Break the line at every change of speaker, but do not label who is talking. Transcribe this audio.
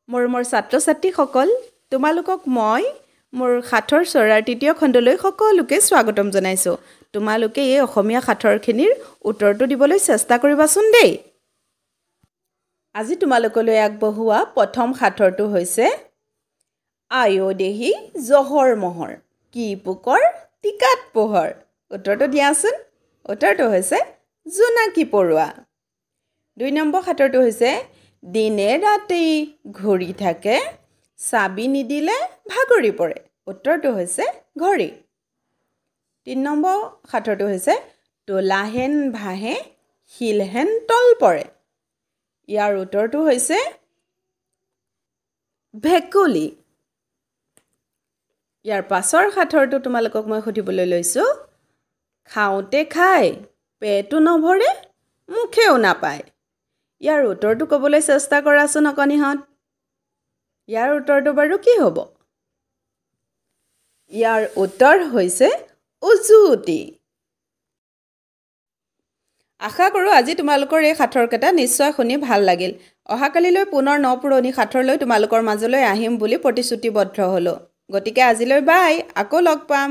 মোৰ ছাত্ৰ-ছাত্ৰীসকল, তোমালোকক মই মোৰ সাঁথৰ চৰাৰ তৃতীয় খণ্ডলৈ সকলোকে স্বাগতম জনাইছোঁ। তোমালোকে এই অসমীয়া সাঁথৰখিনিৰ উত্তৰটো দিবলৈ চেষ্টা কৰিবাচোন দেই। আজি তোমালোকলৈ আগবঢ়োৱা প্ৰথম সাঁথৰটো হৈছে আয়ো দেহি জহৰ মহৰ কি পোকৰ টিকাত পোহৰ। উত্তৰটো দিয়াচোন। উত্তৰটো হৈছে জোনাকী পৰুৱা। ২ নম্বৰ সাঁথৰটো হৈছে দিনে ৰাতি ঘূৰি থাকে চাবি নিদিলে ভাগৰি পৰে। উত্তৰটো হৈছে ঘড়ী। ৩ নম্বৰ সাঁথৰটো হৈছে তোলাহেন ভাহে শিলহেন তল পৰে। ইয়াৰ উত্তৰটো হৈছে ভেকুলী। ইয়াৰ পাছৰ সাঁথৰটো তোমালোকক মই সুধিবলৈ লৈছোঁ খাওঁতে খাই পেটো নভৰে মুখেও নাপায়। ইয়াৰ উত্তৰটো ক'বলৈ চেষ্টা কৰাচোন অকণিহঁত। ইয়াৰ উত্তৰটো বাৰু কি হ'ব? ইয়াৰ উত্তৰ হৈছে উজুতি। আশা কৰোঁ আজি তোমালোকৰ এই সাঁথৰকেইটা নিশ্চয় শুনি ভাল লাগিল। অহাকালিলৈ পুনৰ নপুৰণি সাঁথৰলৈ তোমালোকৰ মাজলৈ আহিম বুলি প্ৰতিশ্ৰুতিবদ্ধ হ'লোঁ। গতিকে আজিলৈ বাই, আকৌ লগ পাম।